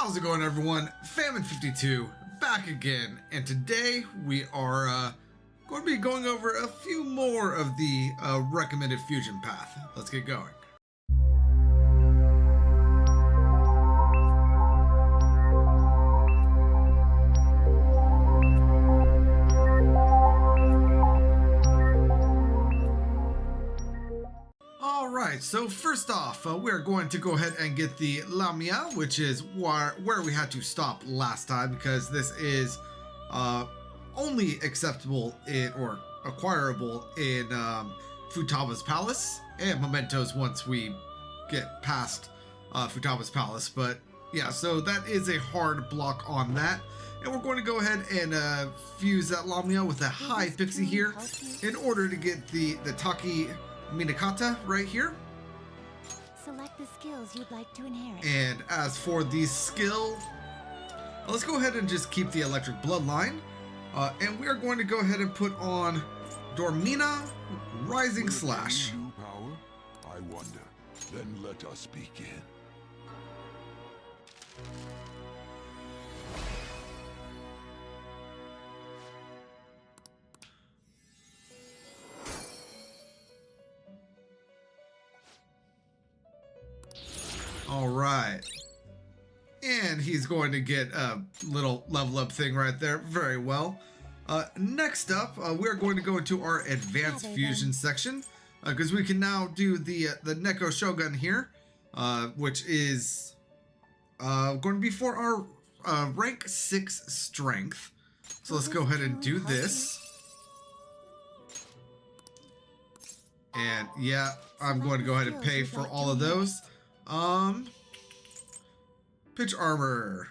How's it going, everyone? Famine52 back again, and today we are going to be going over a few more of the recommended fusion path. Let's get going. Alright, so first off, we're going to go ahead and get the Lamia, which is where we had to stop last time, because this is only acceptable in, or acquirable in Futaba's Palace, and mementos once we get past Futaba's Palace. But yeah, so that is a hard block on that. And we're going to go ahead and fuse that Lamia with a high pixie here in order to get the Taki Minakata right here. Select the skills you'd like to inherit. And as for the skill, let's go ahead and just keep the electric bloodline. And we are going to go ahead and put on Dormina Rising Slash. New power? I wonder. Then let us begin. All right. And he's going to get a little level up thing right there. Very well. Next up, we're going to go into our advanced fusion section, because we can now do the Neko Shogun here, which is going to be for our rank 6 strength. So let's go ahead and do this. And yeah, I'm going to go ahead and pay for all of those. Pitch armor.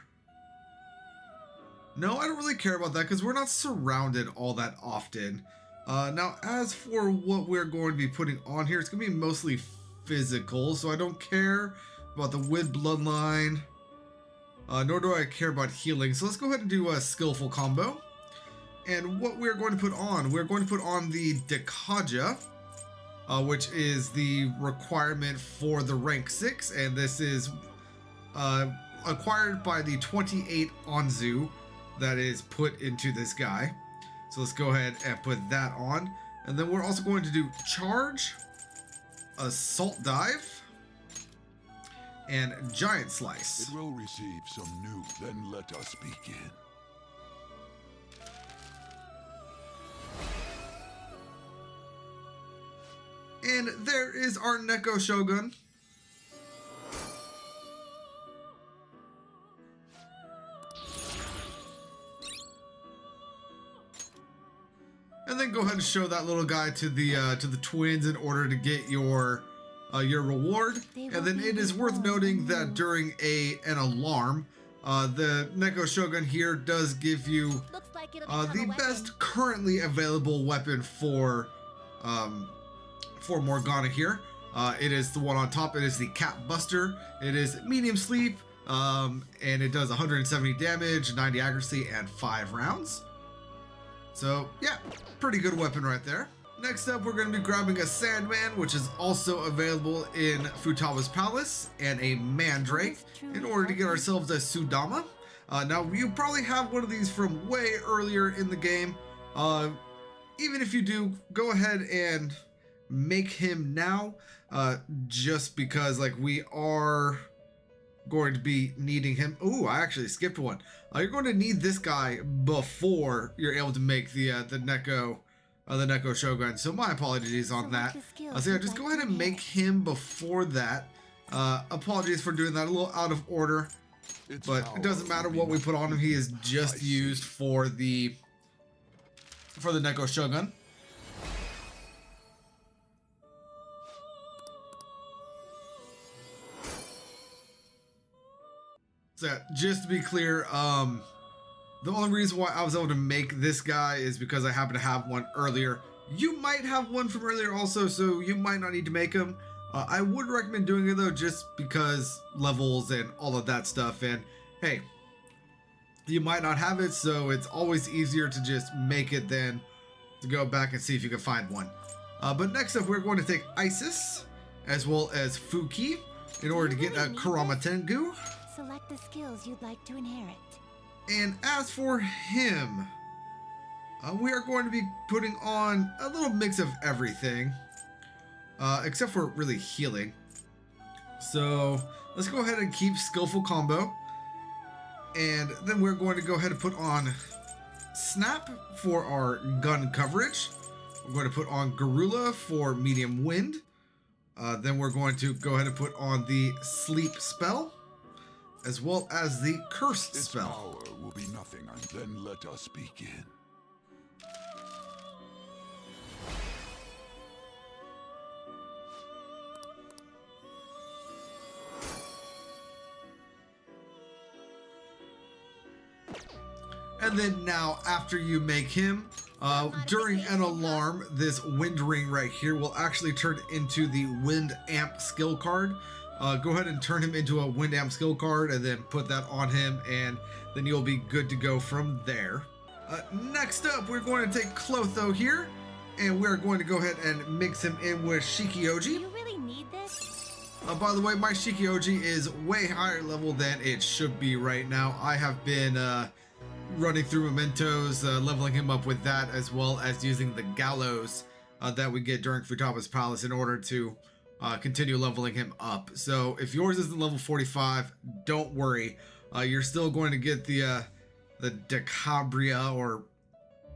No, I don't really care about that because we're not surrounded all that often. Now, as for what we're going to be putting on here, it's going to be mostly physical, so I don't care about the Wind Bloodline, nor do I care about healing. So let's go ahead and do a skillful combo. And what we're going to put on, we're going to put on the Decarabia, which is the requirement for the rank 6, and this is acquired by the 28 Anzu that is put into this guy. So let's go ahead and put that on. And then we're also going to do Charge, Assault Dive, and Giant Slice. It will receive some new, then let us begin. And there is our Neko Shogun. And then go ahead and show that little guy to the twins in order to get your reward. And then it is worth noting that during an alarm, the Neko Shogun here does give you the best currently available weapon for Morgana here. It is the one on top. It is the Cap Buster. It is medium sleep, and it does 170 damage, 90 accuracy, and 5 rounds. So yeah, pretty good weapon right there. Next up, we're going to be grabbing a Sandman, which is also available in Futaba's Palace, and a Mandrake in order to get ourselves a Sudama. Now, you probably have one of these from way earlier in the game. Even if you do, go ahead and make him now, just because like we are going to be needing him. Ooh, I actually skipped one. You're going to need this guy before you're able to make the Neko Shogun. So my apologies on that. So yeah, just go ahead and make him before that. Apologies for doing that a little out of order, but it doesn't matter what we put on him. He is just used for the Neko Shogun. So yeah, just to be clear, the only reason why I was able to make this guy is because I happen to have one earlier. You might have one from earlier also, so you might not need to make him. I would recommend doing it though, just because levels and all of that stuff. And hey, you might not have it, so it's always easier to just make it than to go back and see if you can find one. But next up, we're going to take Isis as well as Fuki in order to get a Kurama Tengu. Select the skills you'd like to inherit. And as for him, we are going to be putting on a little mix of everything, except for really healing. So let's go ahead and keep Skillful Combo. And then we're going to go ahead and put on Snap for our gun coverage. We're going to put on Garula for medium wind. Then we're going to go ahead and put on the Sleep spell, as well as the Cursed Its spell. power will be nothing. Then let us begin. And then now, after you make him, during an alarm, this wind ring right here will actually turn into the Wind Amp skill card. Go ahead and turn him into a Wind Amp skill card and then put that on him, and then you'll be good to go from there. Next up, we're going to take Clotho here, and we're going to go ahead and mix him in with Do Shikioji. you really need this? By the way, my Shikioji is way higher level than it should be right now. I have been running through mementos, leveling him up with that, as well as using the gallows that we get during Futaba's Palace in order to continue leveling him up. So if yours isn't level 45, don't worry. You're still going to get the Decarabia or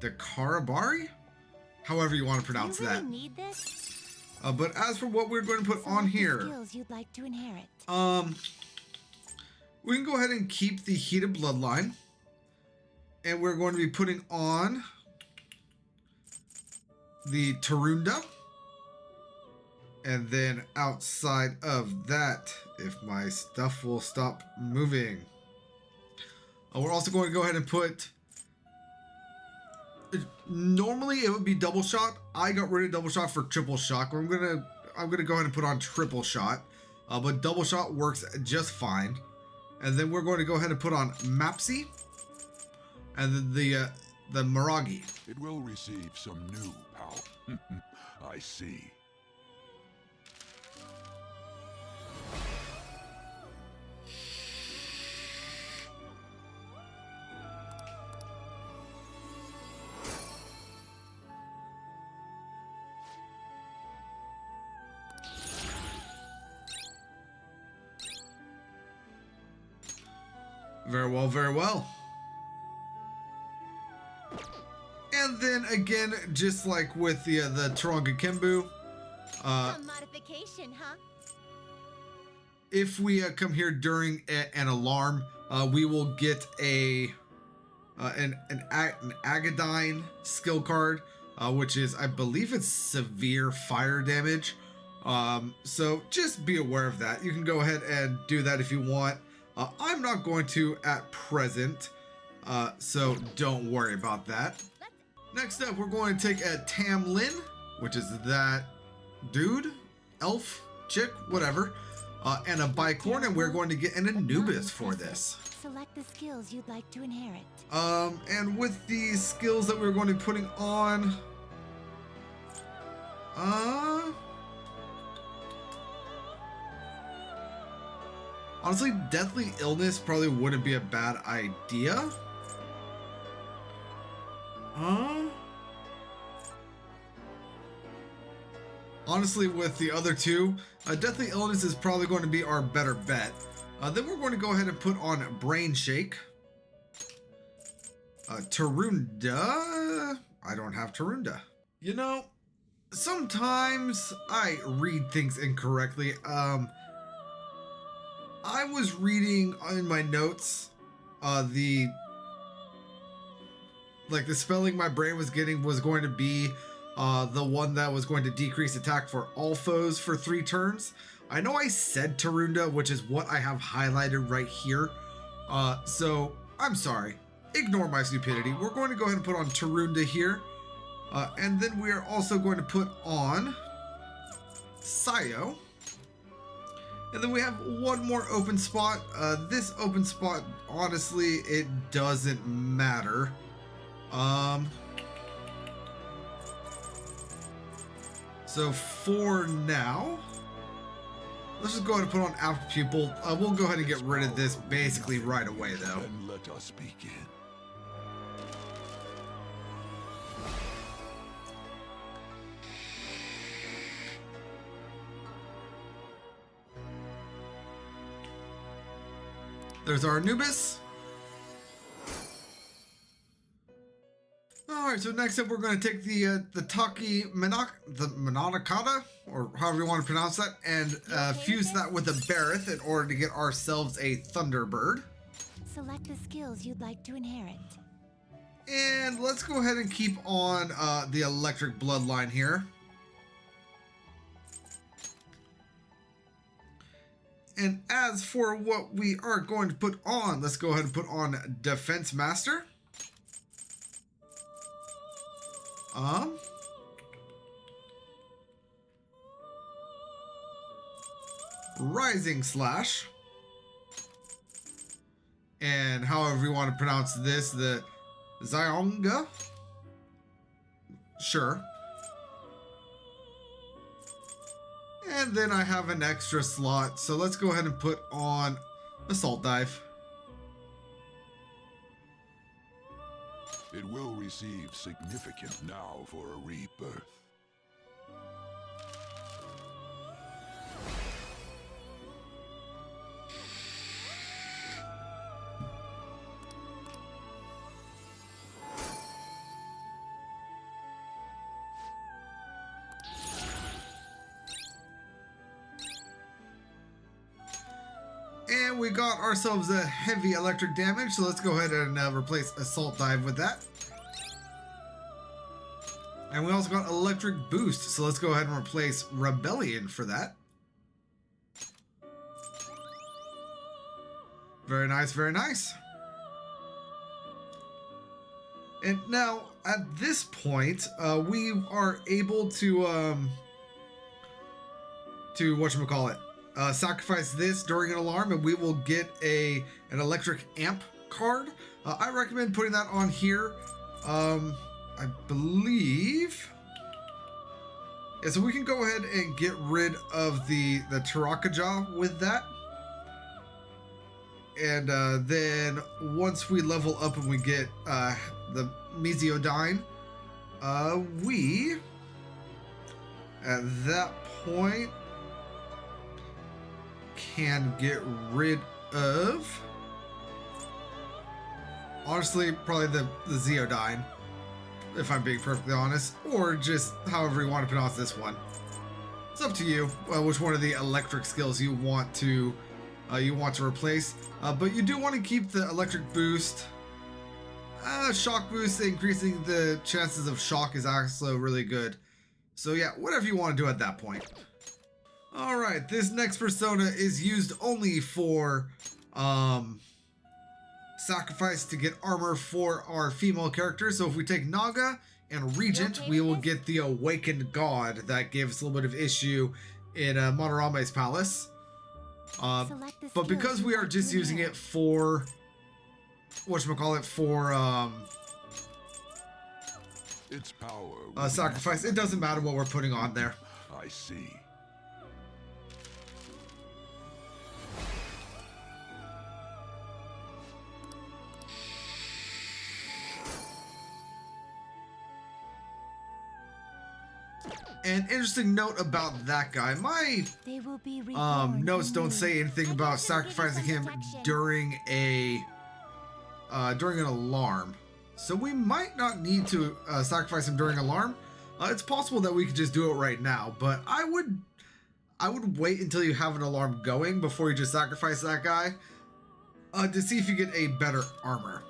Decarabari, however you want to pronounce Do you really that. need this? But as for what we're going to put on Select the here, skills you'd like to inherit. we can go ahead and keep the Heated Bloodline. And we're going to be putting on the Tarunda. And then outside of that, if my stuff will stop moving, we're also going to go ahead and put... Normally it would be double shot. I got rid of double shot for triple shot. I'm gonna go ahead and put on triple shot. But double shot works just fine. And then we're going to go ahead and put on Mapsy. And then the Miragi. It will receive some new power. I see. Very well, very well. And then again, just like with the Taronga Kembu, Some modification, huh? if we come here during an alarm, we will get an Agadine skill card, which is, I believe it's severe fire damage. So just be aware of that. You can go ahead and do that if you want. I'm not going to at present, so don't worry about that. Next up, we're going to take a Tamlin, which is that dude, elf, chick, whatever, and a Bicorn, and we're going to get an Anubis for this. Select the skills you'd like to inherit. And with the skills that we're going to be putting on, honestly, Deathly Illness probably wouldn't be a bad idea. Honestly, with the other two, Deathly Illness is probably going to be our better bet. Then we're going to go ahead and put on Brain Shake. Tarunda. I don't have Tarunda. You know, sometimes I read things incorrectly. I was reading in my notes, the spelling my brain was getting was going to be the one that was going to decrease attack for all foes for 3 turns. I know I said Tarunda, which is what I have highlighted right here. So I'm sorry. Ignore my stupidity. We're going to go ahead and put on Tarunda here. And then we are also going to put on Sayo. And then we have one more open spot. This open spot, honestly, it doesn't matter. So for now, Let's just go ahead and put on Alpha Pupil. We'll go ahead and get rid of this basically right away, though. Then let us begin. There's our Anubis. All right, so next up we're going to take the Minakata, or however you want to pronounce that, and fuse that with a Barith in order to get ourselves a Thunderbird. Select the skills you'd like to inherit. And let's go ahead and keep on the electric bloodline here. And as for what we are going to put on, let's go ahead and put on Defense Master. Rising Slash. And however you want to pronounce this, the Zyonga. Sure. And then I have an extra slot, so let's go ahead and put on Assault Dive. It will receive significant now for a rebirth. And we got ourselves a heavy electric damage, so let's go ahead and replace Assault Dive with that. And we also got Electric Boost, so let's go ahead and replace Rebellion for that. Very nice, very nice. And now, at this point, we are able to whatchamacallit, sacrifice this during an alarm, and we will get an electric amp card. I recommend putting that on here. I believe. Yeah, so we can go ahead and get rid of the Tarakaja with that. And then once we level up and we get the Mesiodyne, we at that point can get rid of, honestly, probably the Zeodyne, if I'm being perfectly honest, or just however you want to pronounce this one. It's up to you which one of the electric skills you want to replace, but you do want to keep the electric boost. Shock boost, increasing the chances of shock is also really good. So yeah, whatever you want to do at that point. Alright, this next persona is used only for sacrifice to get armor for our female characters. So if we take Naga and Regent, we will get the Awakened God that gave us a little bit of issue in Monarame's palace. But because we are just using it for whatchamacallit, for Its power sacrifice, it doesn't matter what we're putting on there. I see. An interesting note about that guy. My notes don't say anything about sacrificing him during an alarm. So we might not need to sacrifice him during alarm. It's possible that we could just do it right now, but I would wait until you have an alarm going before you just sacrifice that guy to see if you get a better armor.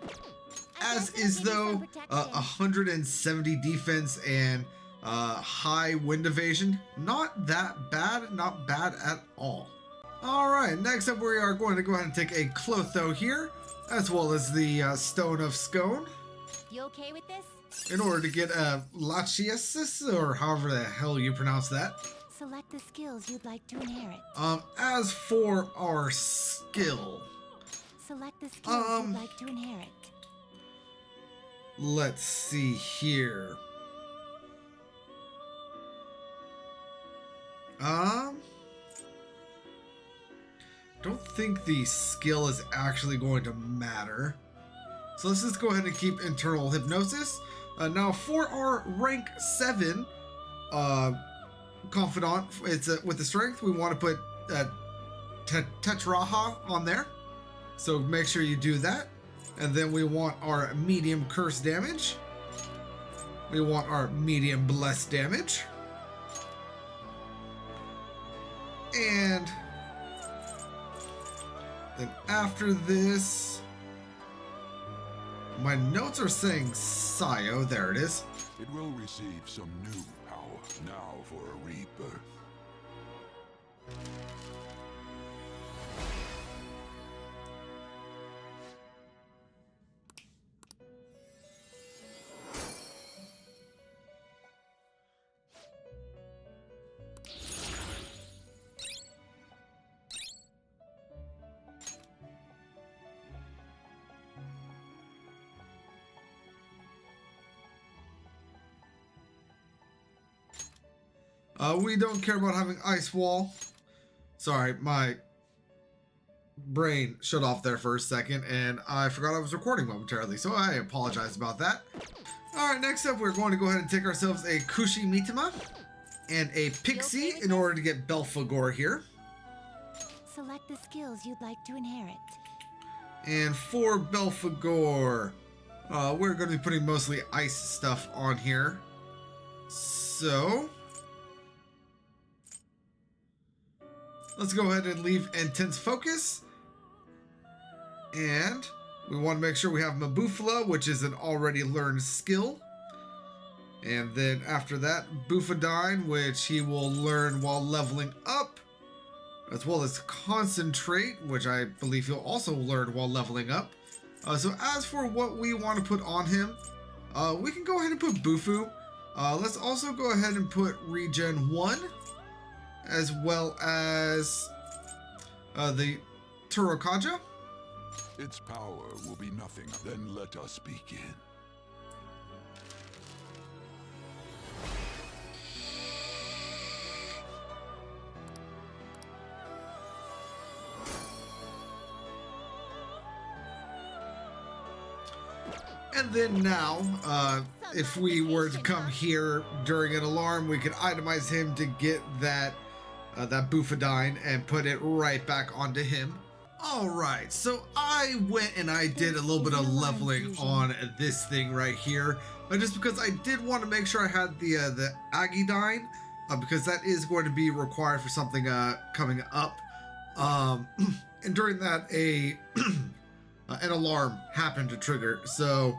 As is though, 170 defense and high wind evasion. Not that bad, not bad at all. Alright, next up we are going to go ahead and take a Clotho here, as well as the Stone of Scone. You okay with this? In order to get a Lachesis, or however the hell you pronounce that. Select the skills you'd like to inherit. As for our skill, Select the skills you'd like to inherit. let's see here. don't think the skill is actually going to matter. So let's just go ahead and keep internal hypnosis. Now for our rank 7 confidant, it's with the strength, we want to put Tetraha on there. So make sure you do that. And then we want our medium curse damage. We want our medium bless damage. And then after this, my notes are saying Sayo. There it is. It will receive some new power now for a rebirth. We don't care about having ice wall. Sorry, my brain shut off there for a second and I forgot I was recording momentarily, so I apologize about that. Alright, next up we're going to go ahead and take ourselves a Kushi Mitama and a Pixie in order to get Belphegor here. Select the skills you'd like to inherit. And for Belphegor, we're going to be putting mostly ice stuff on here. So let's go ahead and leave Intense Focus. And we want to make sure we have Mabufala, which is an already learned skill. And then after that, Bufadine, which he will learn while leveling up. As well as Concentrate, which I believe he'll also learn while leveling up. So as for what we want to put on him, we can go ahead and put Bufu. Let's also go ahead and put Regen 1. As well as the Turokaja. Its power will be nothing. Then let us begin. And then now, if we were to come here during an alarm, we could itemize him to get that Bufadine and put it right back onto him. Alright, so I went and I did a little bit of leveling on this thing right here. Just because I did want to make sure I had the Agidine, because that is going to be required for something coming up. And during that, an alarm happened to trigger. So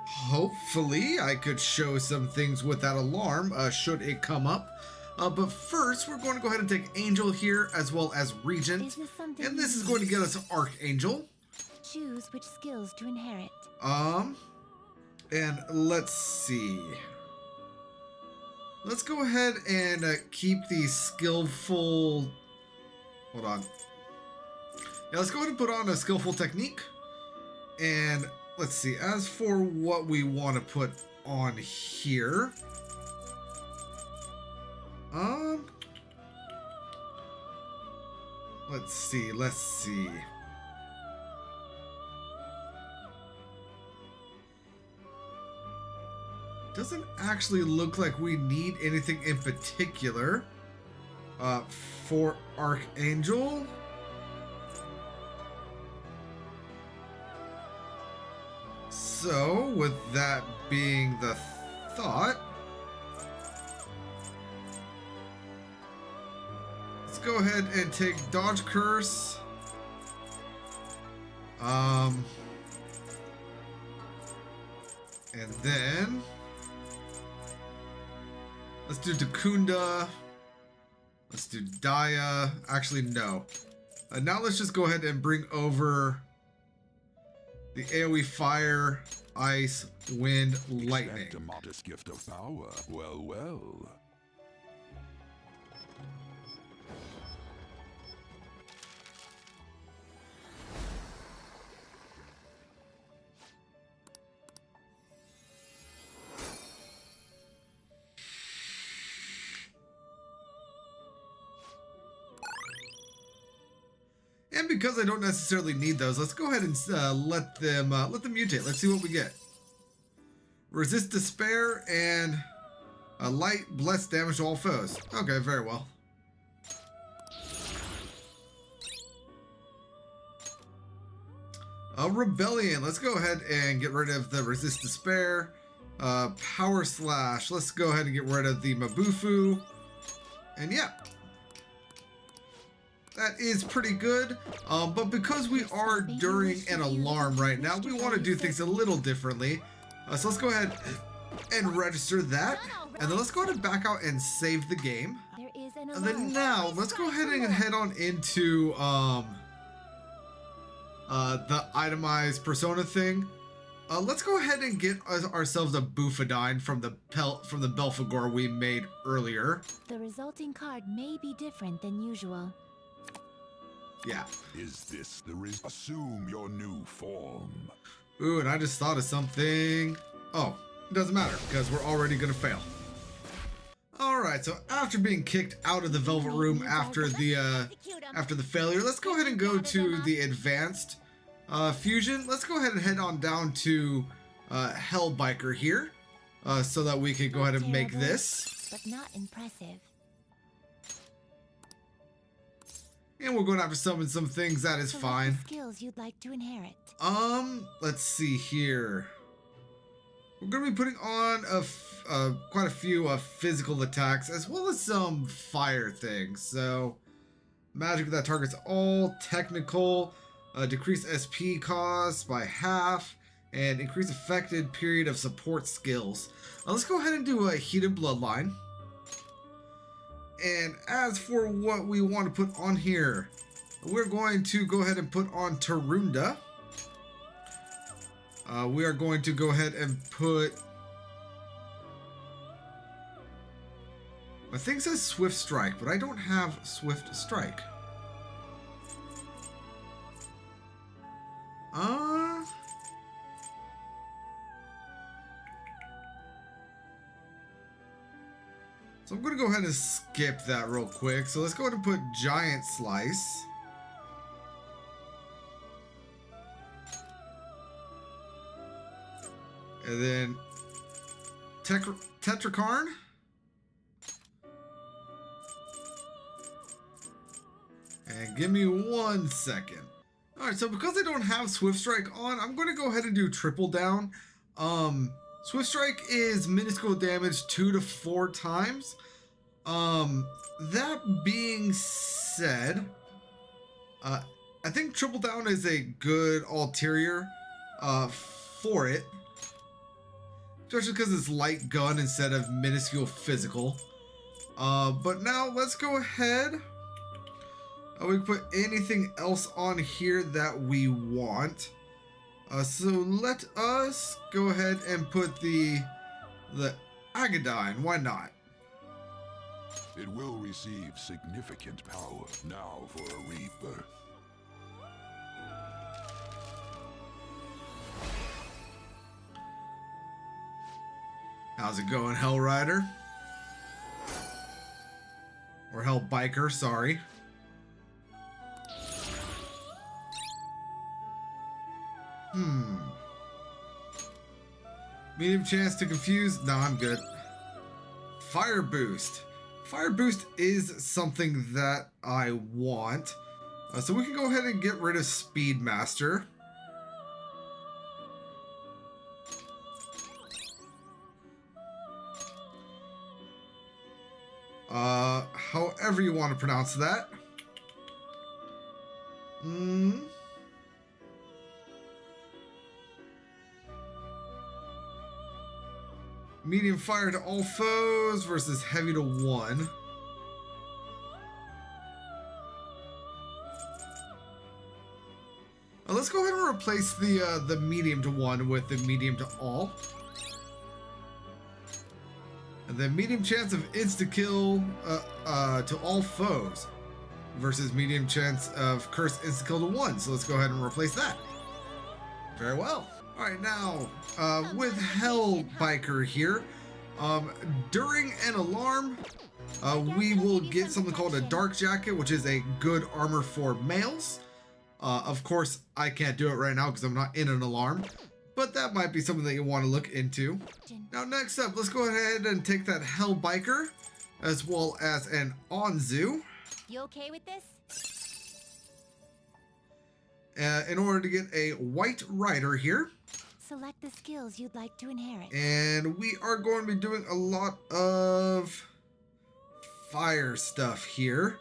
hopefully I could show some things with that alarm should it come up. But first, we're going to go ahead and take Angel here, as well as Regent. And this is going to get us Archangel. Choose which skills to inherit. And let's see. Let's go ahead and keep the skillful... Hold on. Yeah, let's go ahead and put on a skillful technique. And let's see. As for what we want to put on here... let's see. Doesn't actually look like we need anything in particular for Archangel. So, with that being the thought, let's go ahead and take Dodge Curse. And then let's do Dakunda. Let's do Daya. Actually, no. Now let's just go ahead and bring over the AoE Fire, Ice, Wind, Lightning. Expect a modest gift of power. Well, well. because I don't necessarily need those, let's go ahead and let them mutate. Let's see what we get. Resist despair and a light bless damage to all foes. Okay, very well. Rebellion. Let's go ahead and get rid of the resist despair. Power slash. Let's go ahead and get rid of the Mabufu. And yeah, that is pretty good. But because we are during an alarm right now, we want to do things a little differently. So let's go ahead and register that. And then let's go ahead and back out and save the game. And then now, let's go ahead and head on into the itemized persona thing. Let's go ahead and get ourselves a Bufadine from the Belphegor we made earlier. The resulting card may be different than usual. Yeah. Is this the assume your new form? Ooh, and I just thought of something. Oh, it doesn't matter because we're already gonna fail. Alright, so after being kicked out of the Velvet Room after the failure, let's go ahead and go to the advanced fusion. Let's go ahead and head on down to Hellbiker here, so that we can go ahead and make this. But not impressive. And we're going to have to summon some things, that is fine. Skills you'd like to inherit. Let's see here. We're going to be putting on quite a few physical attacks, as well as some fire things. So, magic that targets all, technical, decrease SP cost by half, and increase affected period of support skills. Let's go ahead and do a Heated Bloodline. And as for what we want to put on here, we're going to go ahead and put on Tarunda. We are going to go ahead and put... My thing says Swift Strike, but I don't have Swift Strike. So I'm going to go ahead and skip that real quick. So let's go ahead and put Giant Slice. And then Tetrakarn. And give me 1 second. Alright, so because I don't have Swift Strike on, I'm going to go ahead and do Triple Down. Swift Strike is minuscule damage 2 to 4 times. That being said, I think Triple Down is a good ulterior for it. Especially because it's light gun instead of minuscule physical. But now let's go ahead. We can put anything else on here that we want. So let us go ahead and put the Agadine. Why not? It will receive significant power now for a rebirth. How's it going, Hell Rider? Or Hell Biker, sorry. Medium chance to confuse? No, I'm good. Fire Boost. Fire Boost is something that I want. So we can go ahead and get rid of Speedmaster. However you want to pronounce that. Medium fire to all foes versus heavy to 1. Let's go ahead and replace the medium to 1 with the medium to all. And then medium chance of insta-kill to all foes versus medium chance of curse insta-kill to 1. So let's go ahead and replace that. Very well. Alright, now, with Hell Biker here, during an alarm, we will get something called a Dark Jacket, which is a good armor for males. Of course, I can't do it right now because I'm not in an alarm, but that might be something that you want to look into. Now, next up, let's go ahead and take that Hell Biker, as well as an Onzu. You okay with this? In order to get a White Rider here. Select the skills you'd like to inherit. And we are going to be doing a lot of fire stuff here.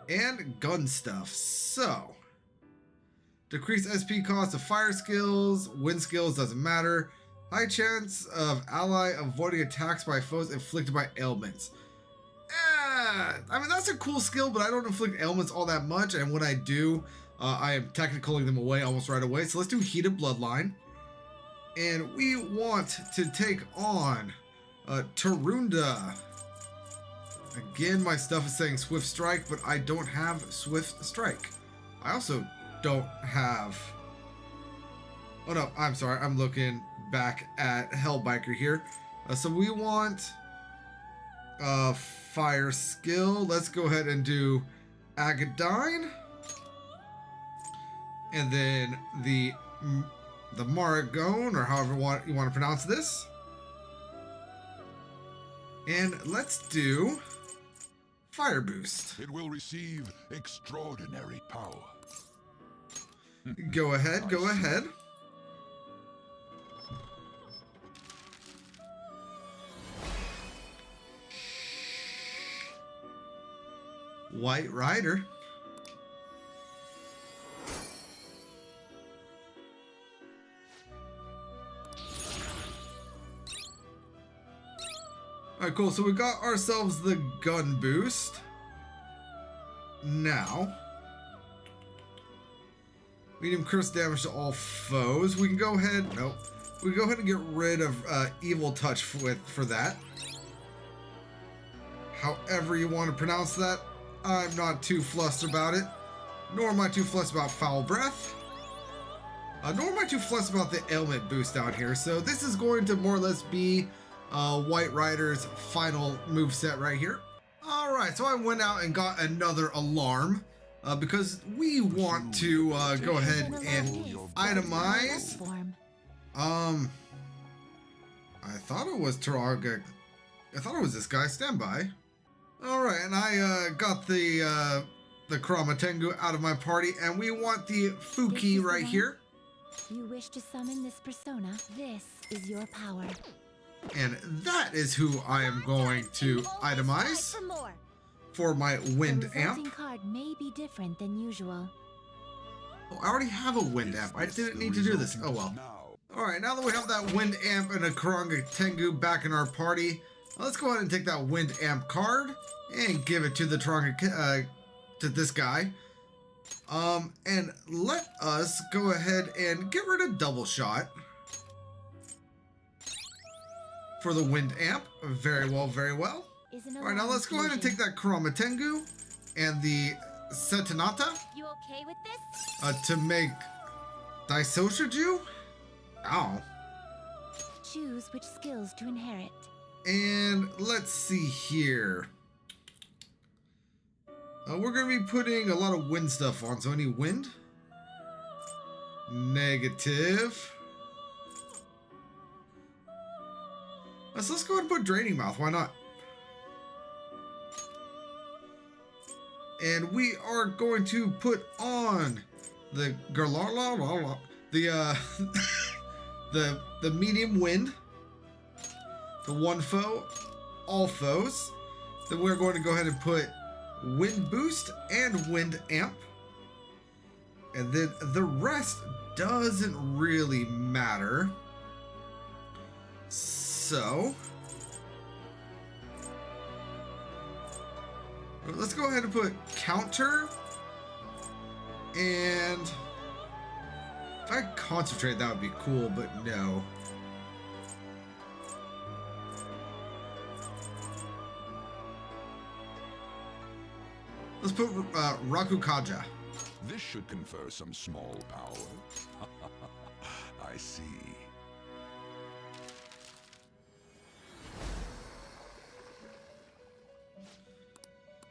And gun stuff. So, decrease SP cost of fire skills, wind skills, doesn't matter. High chance of ally avoiding attacks by foes inflicted by ailments. I mean, that's a cool skill, but I don't inflict ailments all that much. And when I do, I am technically them away almost right away. So let's do Heated Bloodline. And we want to take on Tarunda. Again, my stuff is saying Swift Strike, but I don't have Swift Strike. I also don't have... Oh no, I'm sorry. I'm looking back at Hellbiker here. So we want Fire Skill. Let's go ahead and do Agadine. And then the Maragone, or however you want to pronounce this. And let's do Fire Boost. It will receive extraordinary power. Go ahead, go ahead. White Rider. Alright, cool. So we got ourselves the gun boost. Now, medium curse damage to all foes. We can go ahead. Nope. We can go ahead and get rid of evil touch for that. However you want to pronounce that, I'm not too fussed about it. Nor am I too fussed about foul breath. Nor am I too fussed about the ailment boost out here. So this is going to more or less be White Rider's final moveset right here. Alright, so I went out and got another alarm because we want to go ahead and itemize. I thought it was Taraga. I thought it was this guy. Stand by. Alright, and I got the Kurama Tengu out of my party, and we want the Fuki right here. You wish to summon this persona. This is your power. And that is who I am going to itemize for my Wind The Amp. resulting card may be different than usual. Oh, I already have a Wind Amp. I didn't need to do this. Oh well. Alright, now that we have that Wind Amp and a Kurama Tengu back in our party, let's go ahead and take that Wind Amp card and give it to the to this guy. And let us go ahead and get rid of Double Shot for the Wind Amp. Very well, very well. Alright, now let's go ahead and take that Kurama Tengu and the Setanata You okay with this? to make Daisoujou. Ow. Choose which skills to inherit. And let's see here. We're going to be putting a lot of wind stuff on. So any wind? Negative. So let's go ahead and put Draining Mouth. Why not? And we are going to put on the the medium wind. The one foe, all foes. Then we're going to go ahead and put Wind Boost and Wind Amp. And then the rest doesn't really matter. So let's go ahead and put Counter. And if I concentrate, that would be cool, but no. Let's put Rakukaja. This should confer some small power. I see.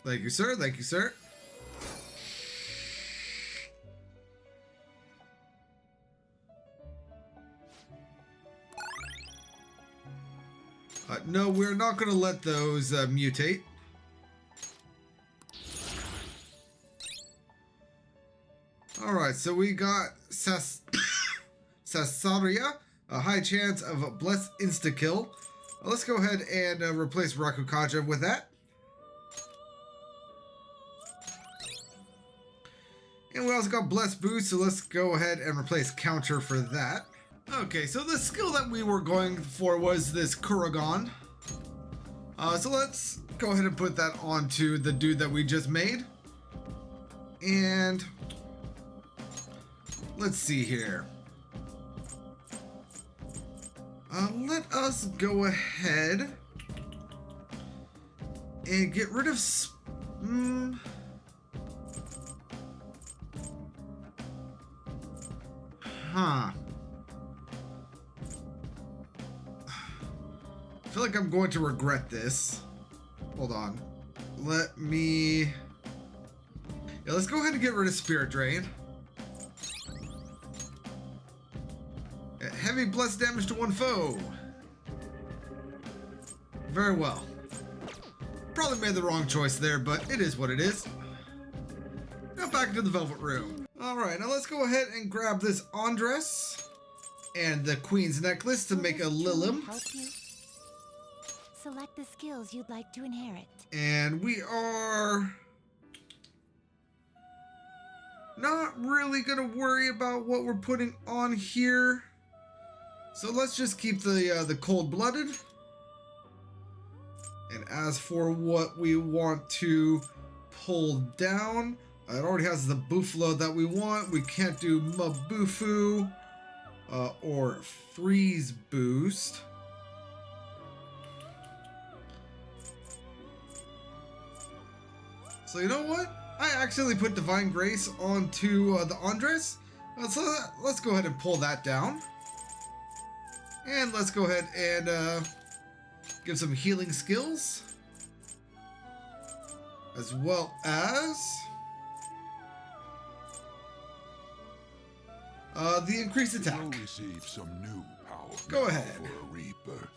Thank you, sir. Thank you, sir. No, we're not going to let those mutate. Alright, so we got Sasaria, a high chance of a blessed insta-kill. Let's go ahead and replace Rakukaja with that. And we also got Blessed Boost, so let's go ahead and replace Counter for that. Okay, so the skill that we were going for was this Kuragon. So let's go ahead and put that onto the dude that we just made. And let's see here. Let us go ahead and get rid of... I feel like I'm going to regret this. Hold on. Let me... Yeah, let's go ahead and get rid of Spirit Drain. Heavy blessed damage to one foe. Very well. Probably made the wrong choice there, but it is what it is. Now back into the Velvet Room. Alright, now let's go ahead and grab this Andres and the Queen's Necklace to make a Lilim. Select the skills you'd like to inherit. And we are not really going to worry about what we're putting on here. So let's just keep the Cold-Blooded. And as for what we want to pull down, it already has the Buffalo that we want. We can't do Mabufu or Freeze Boost. So you know what? I accidentally put Divine Grace onto the Andres. So let's go ahead and pull that down. And let's go ahead and give some healing skills. As well as the increased attack. You'll receive some new power. Go ahead. For a rebirth.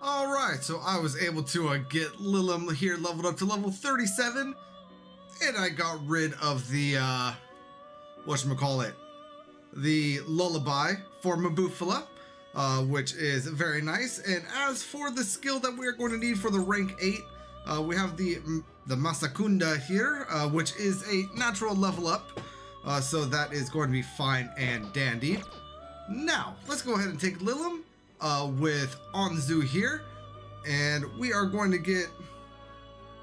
Alright, so I was able to get Lilim here leveled up to level 37, and I got rid of the, whatchamacallit, the Lullaby for Mabufala, which is very nice. And as for the skill that we are going to need for the rank 8, we have the Masakunda here, which is a natural level up, so that is going to be fine and dandy. Now, let's go ahead and take Lilim with Onzu here, and we are going to get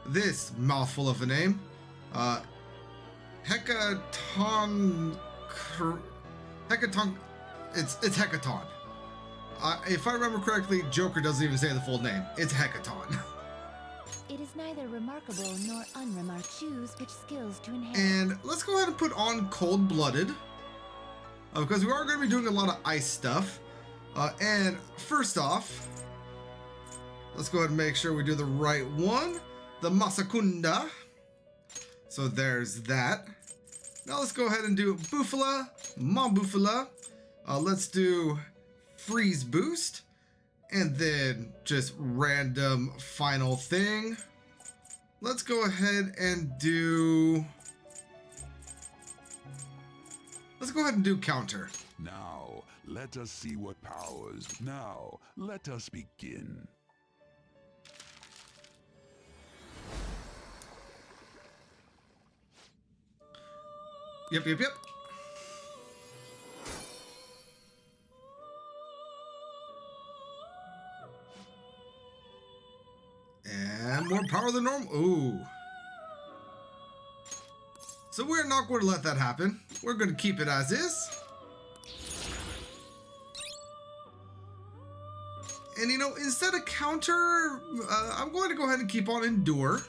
this mouthful of a name. Hecaton... It's Hecaton. If I remember correctly, Joker doesn't even say the full name. It's Hecaton. It is neither remarkable nor unremarked. Choose which skills to inherit. And let's go ahead and put on Cold-Blooded, because we are going to be doing a lot of ice stuff. And first off, let's go ahead and make sure we do the right one. The Masakunda. So there's that. Now let's go ahead and do Bufala, Mambufala. Let's do Freeze Boost. And then just random final thing. Let's go ahead and do... Let's go ahead and do Counter. Now, let us see what powers. Now, let us begin. Yep. And more power than normal. Ooh. So we're not going to let that happen. We're going to keep it as is. And you know, instead of Counter, I'm going to go ahead and keep on Endure.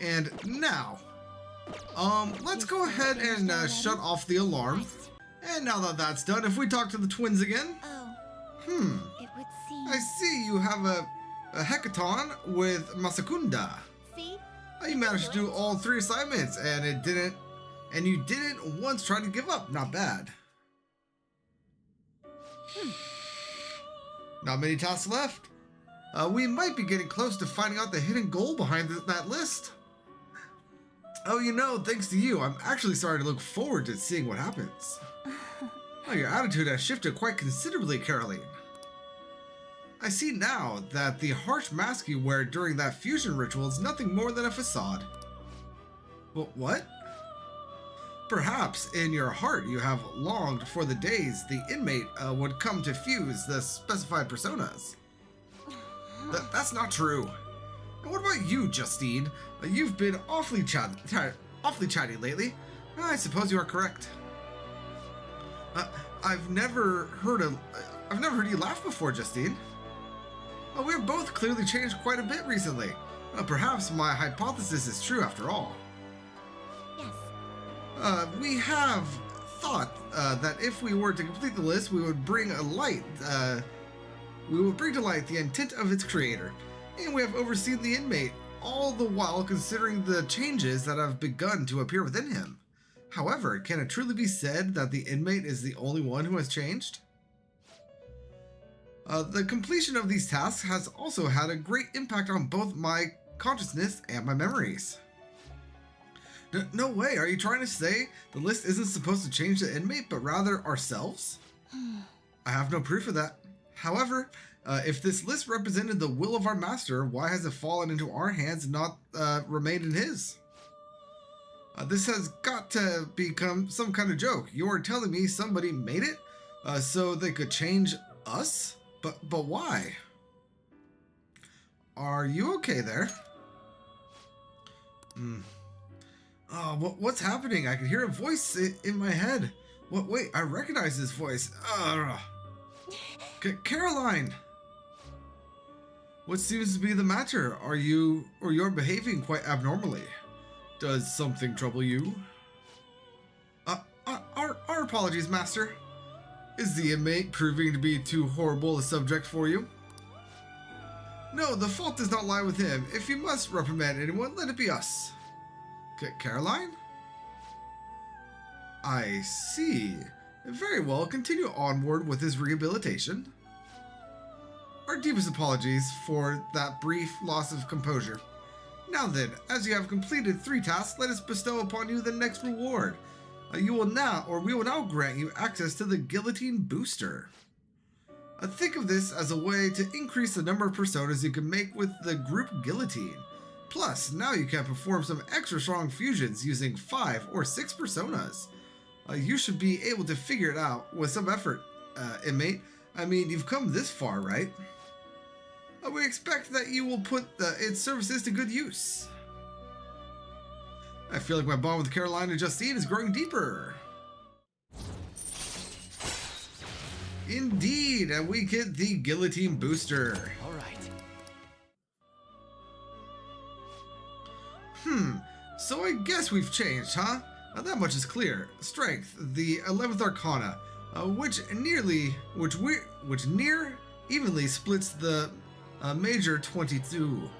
And now, let's go ahead and shut off the alarm. And now that that's done, if we talk to the twins again. Oh. It would seem. I see you have a Hecaton with Masakunda. See? You managed to do all 3 assignments, and you didn't once try to give up. Not bad. Not many tasks left. We might be getting close to finding out the hidden goal behind that list. Oh, you know, thanks to you, I'm actually starting to look forward to seeing what happens. Oh, your attitude has shifted quite considerably, Caroline. I see now that the harsh mask you wear during that fusion ritual is nothing more than a facade. Well, what? Perhaps in your heart you have longed for the days the inmate would come to fuse the specified personas. That's not true. And what about you, Justine? You've been awfully chatty lately. I suppose you are correct. I've never heard you laugh before, Justine. We're both clearly changed quite a bit recently. Perhaps my hypothesis is true after all. Yes. We have thought that if we were to complete the list, we would bring to light the intent of its creator, and we have overseen the inmate, all the while considering the changes that have begun to appear within him. However, can it truly be said that the inmate is the only one who has changed? The completion of these tasks has also had a great impact on both my consciousness and my memories. No way, are you trying to say the list isn't supposed to change the inmate, but rather ourselves? I have no proof of that. However, if this list represented the will of our master, why has it fallen into our hands and not remained in his? This has got to become some kind of joke. You're telling me somebody made it so they could change us? But why? Are you okay there? Oh, what's happening? I can hear a voice in my head. Wait, I recognize this voice. Caroline! What seems to be the matter? You're behaving quite abnormally. Does something trouble you? Our apologies, Master. Is the inmate proving to be too horrible a subject for you? No, the fault does not lie with him. If you must reprimand anyone, let it be us. Caroline? I see. Very well, continue onward with his rehabilitation. Our deepest apologies for that brief loss of composure. Now then, as you have completed 3 tasks, let us bestow upon you the next reward. We will now grant you access to the Guillotine Booster. Think of this as a way to increase the number of personas you can make with the group Guillotine. Plus, now you can perform some extra strong fusions using 5 or 6 personas. You should be able to figure it out with some effort, inmate. I mean, you've come this far, right? We expect that you will put its services to good use. I feel like my bond with Caroline and Justine is growing deeper. Indeed, and we get the Guillotine Booster. All right. So I guess we've changed, huh? That much is clear. Strength, the 11th Arcana, which near evenly splits the major 22.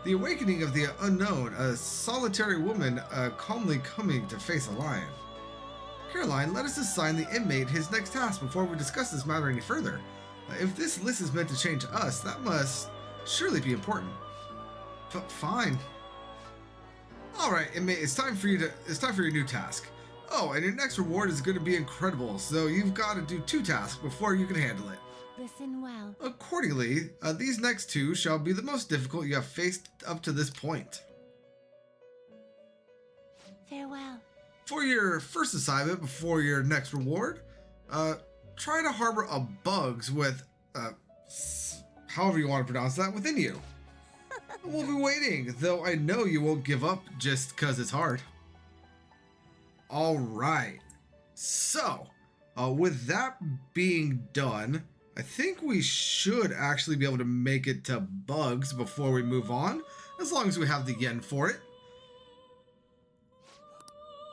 The awakening of the unknown, a solitary woman calmly coming to face a lion. Caroline, let us assign the inmate his next task before we discuss this matter any further. If this list is meant to change us, that must surely be important. Fine. All right, inmate, it's time for your new task. Oh, and your next reward is going to be incredible, so you've got to do 2 tasks before you can handle it. Listen well. Accordingly, these next 2 shall be the most difficult you have faced up to this point. Farewell. For your first assignment before your next reward, try to harbor a bugs with, however you want to pronounce that, within you. We'll be waiting, though I know you won't give up just because it's hard. Alright, so, with that being done, I think we should actually be able to make it to bugs before we move on. as long as we have the yen for it.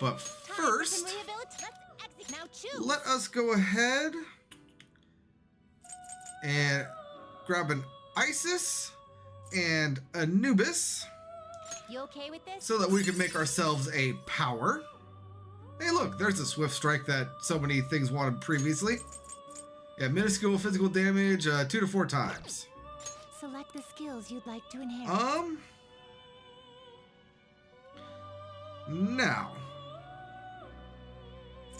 But first, let us go ahead and grab an Isis and Anubis. You okay with this? So that we can make ourselves a power. Hey look, there's a swift strike that so many things wanted previously. Yeah, minuscule physical damage, 2 to 4 times. Select the skills you'd like to inherit. Now.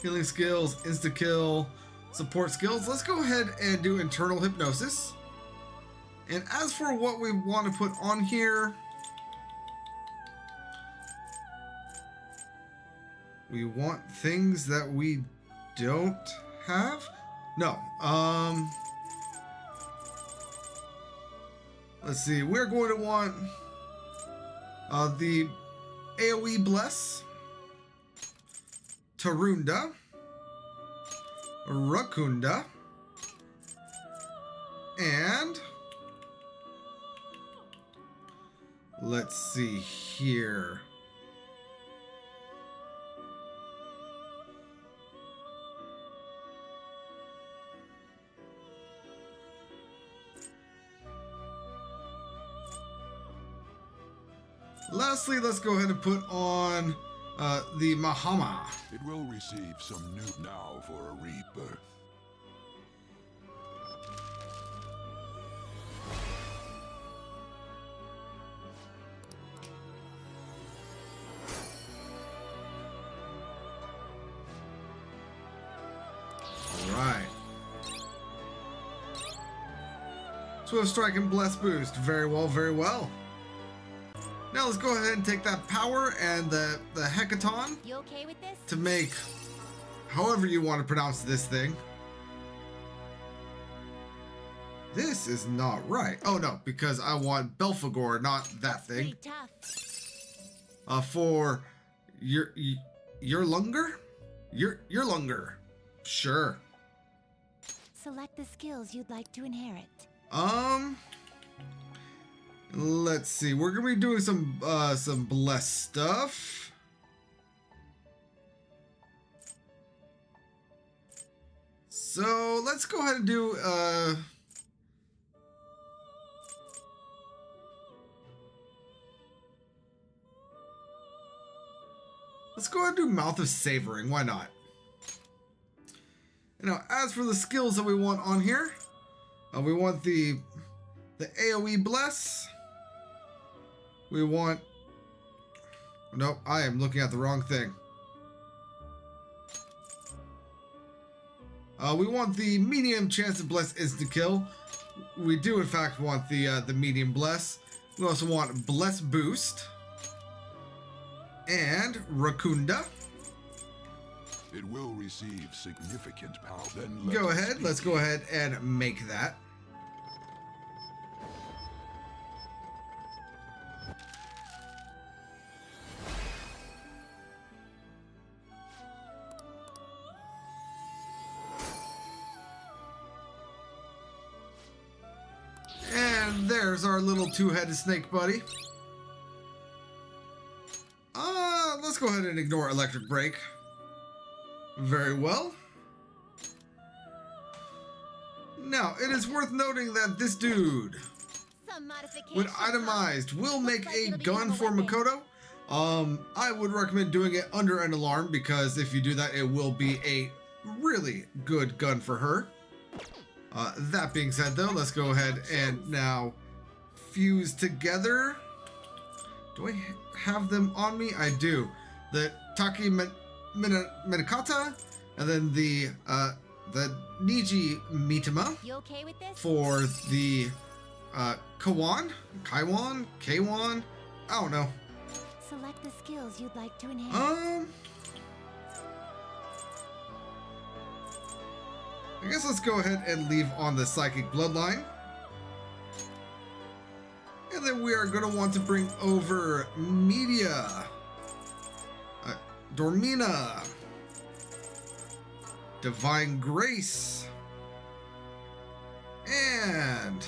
Healing skills, insta-kill, support skills. Let's go ahead and do internal hypnosis. And as for what we want to put on here, we want things that we don't have? No. Let's see. We're going to want the AoE Bless, Tarunda, Rakunda, and let's see here. Lastly, let's go ahead and put on the Mahama. It will receive some new now for a rebirth. Alright. Swift Strike and Bless Boost. Very well, very well. Now let's go ahead and take that power and the Hecaton You okay with this? to make however you want to pronounce this thing. This is not right. Oh no, because I want Belphegor, not that thing. Pretty tough. For Yurlungur? Yurlungur. Sure. Select the skills you'd like to inherit. Let's see. We're gonna be doing some bless stuff. So let's go ahead and do let's go ahead and do Mouth of Savoring. Why not? Now, as for the skills that we want on here, we want the AoE Bless. We want... Nope, I am looking at the wrong thing. We want the medium chance to bless instant kill. We do in fact want the medium bless. We also want bless boost and Rakunda. It will receive significant power. Then Go ahead. Let's go ahead and make that. And there's our little two-headed snake buddy. Let's go ahead and ignore electric break. Very well. Now, it is worth noting that this dude, when itemized, will make a gun for Makoto. I would recommend doing it under an alarm because if you do that, it will be a really good gun for her. That being said, though, let's go ahead and now fuse together. Do I have them on me? I do. The Taki Minakata, and then the Niji Mitama You okay with this? for the Kaiwan, I don't know. Select the skills you'd like to inherit. I guess let's go ahead and leave on the Psychic Bloodline. And then we are going to want to bring over Media, Dormina, Divine Grace, and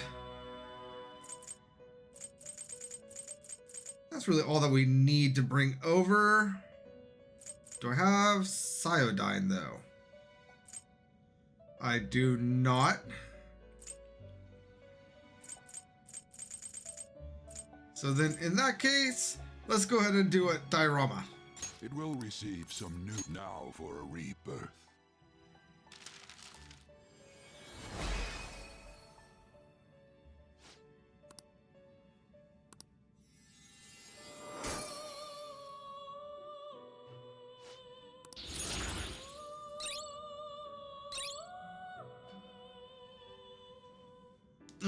that's really all that we need to bring over. Do I have Cyodyne though? I do not. So then in that case, let's go ahead and do a diorama. It will receive some new now for a rebirth.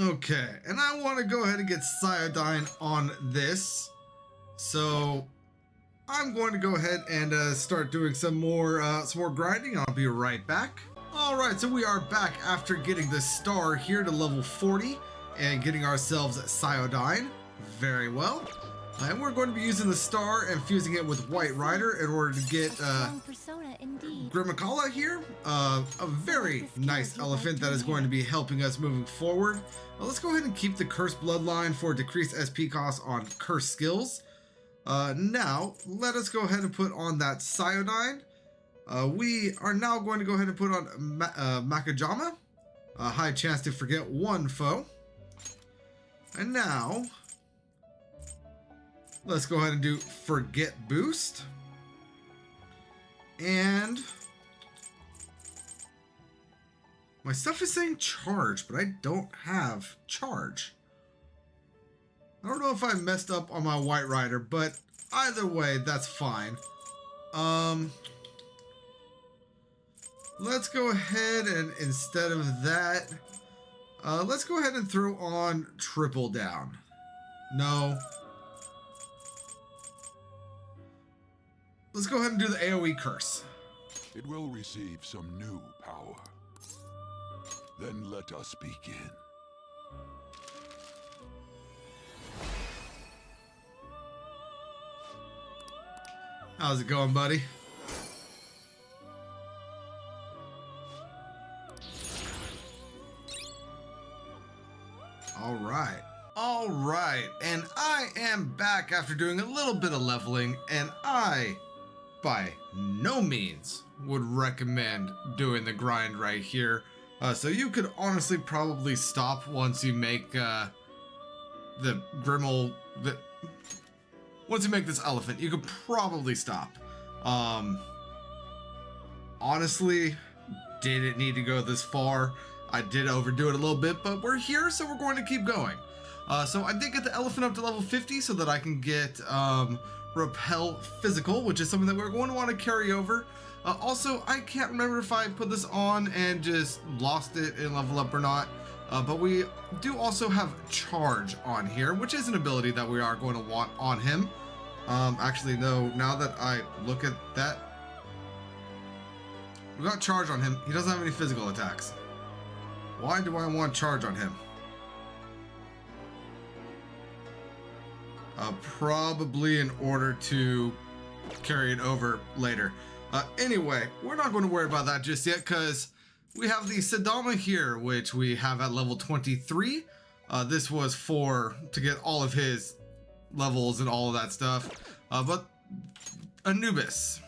Okay, and I want to go ahead and get Cyodyne on this. So I'm going to go ahead and start doing some more grinding. I'll be right back. All right, so we are back after getting the star here to level 40 and getting ourselves Cyodyne. Very well. And we're going to be using the star and fusing it with White Rider in order to get Girimehkala here. A very nice elephant that is going to be helping us moving forward. Let's go ahead and keep the Cursed Bloodline for decreased SP cost on Cursed skills. Now, let us go ahead and put on that Cyodyne. We are now going to go ahead and put on Makajama. A high chance to forget one foe. And now, let's go ahead and do Forget Boost. And my stuff is saying Charge, but I don't have Charge. I don't know if I messed up on my White Rider, but either way, that's fine. Let's go ahead and instead of that, let's go ahead and throw on Triple Down. No. Let's go ahead and do the AoE curse. It will receive some new power. Then let us begin. How's it going, buddy? All right. All right. And I am back after doing a little bit of leveling, and I, by no means, would recommend doing the grind right here. So you could honestly probably stop once you make the Grimmel... Once you make this elephant, you could probably stop. Honestly, didn't need to go this far. I did overdo it a little bit, but we're here, so we're going to keep going. So I did get the elephant up to level 50 so that I can get Repel Physical, which is something that we're going to want to carry over. Also, I can't remember if I put this on and just lost it in level up or not. But we do also have Charge on here, which is an ability that we are going to want on him. Actually, no, now that I look at that, we got Charge on him. He doesn't have any physical attacks. Why do I want Charge on him? Probably in order to carry it over later. Anyway, we're not going to worry about that just yet because we have the Sudama here, which we have at level 23. This was to get all of his levels and all of that stuff. But Anubis,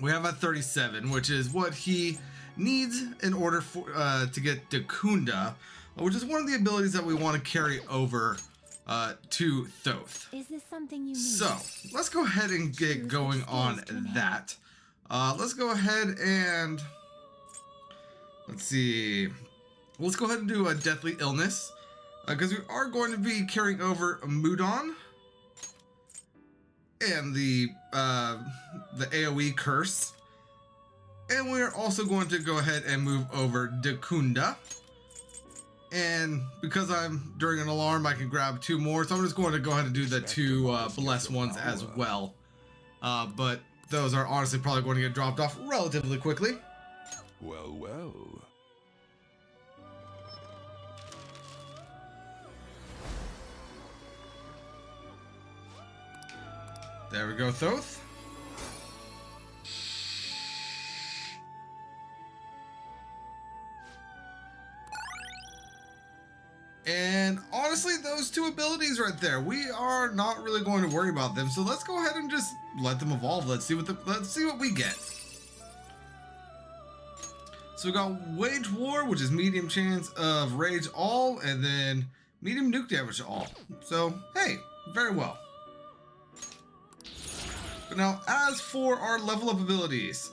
we have at 37, which is what he needs in order for to get Dekunda, which is one of the abilities that we want to carry over to Thoth. Is this something you need? So let's go ahead and get going on that. Let's go ahead and let's see. Let's go ahead and do a Deathly Illness because we are going to be carrying over Mudon and the AoE curse, and we're also going to go ahead and move over Dekunda. And because I'm during an alarm, I can grab two more, so I'm just going to go ahead and do the two blessed ones as well. But those are honestly probably going to get dropped off relatively quickly. Well, well. There we go, Thoth. And honestly, those two abilities right there, we are not really going to worry about them. So let's go ahead and just let them evolve. Let's see what we get. So we got Wage War, which is medium chance of rage all, and then medium nuke damage to all. So hey, very well. But now, as for our level up abilities,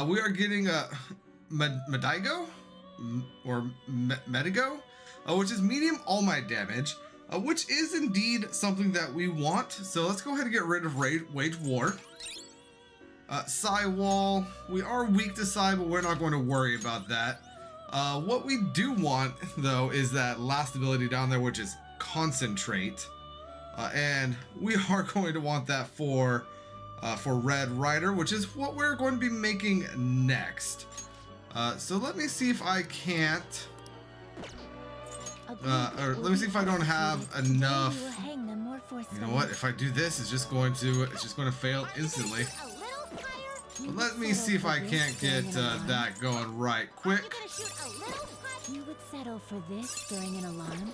we are getting a Medigo or Medigo, which is medium all might damage, which is indeed something that we want. So let's go ahead and get rid of Wage War. Psy Wall, we are weak to Psy, but we're not going to worry about that. What we do want, though, is that last ability down there, which is Concentrate. And we are going to want that for Red Rider, which is what we're going to be making next. So let me see if I can't... or let me see if I don't have enough. You know what? If I do this, it's just going to fail instantly. But let me see if I can't get that going right quick. You would settle for this during an alarm.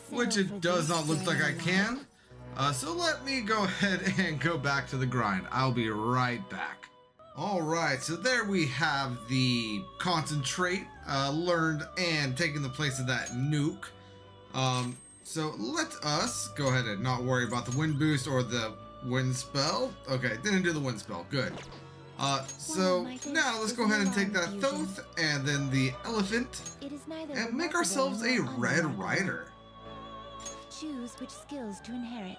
Which it does not look like I can. So let me go ahead and go back to the grind. I'll be right back. Alright, so there we have the Concentrate learned and taking the place of that nuke. So let us go ahead and not worry about the wind boost or the wind spell. Okay, didn't do the wind spell. Good. So now let's go ahead and take that Thoth and then the elephant and make ourselves a Red Rider. Choose which skills to inherit.